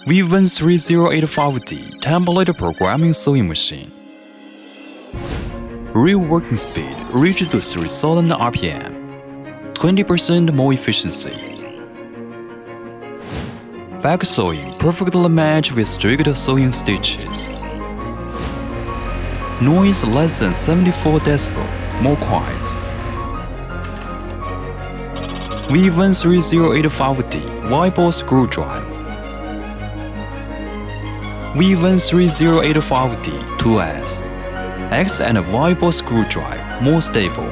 V13085D template programming sewing machine. Real working speed reaches to 3000 RPM, 20% more efficiency. Back sewing perfectly matched with strict sewing stitches. Noise less than 74 decibel, more quiet. V13085D wide-bore screw drive. V13085D 2S. Acts as a wide-bore screw drive, more stable.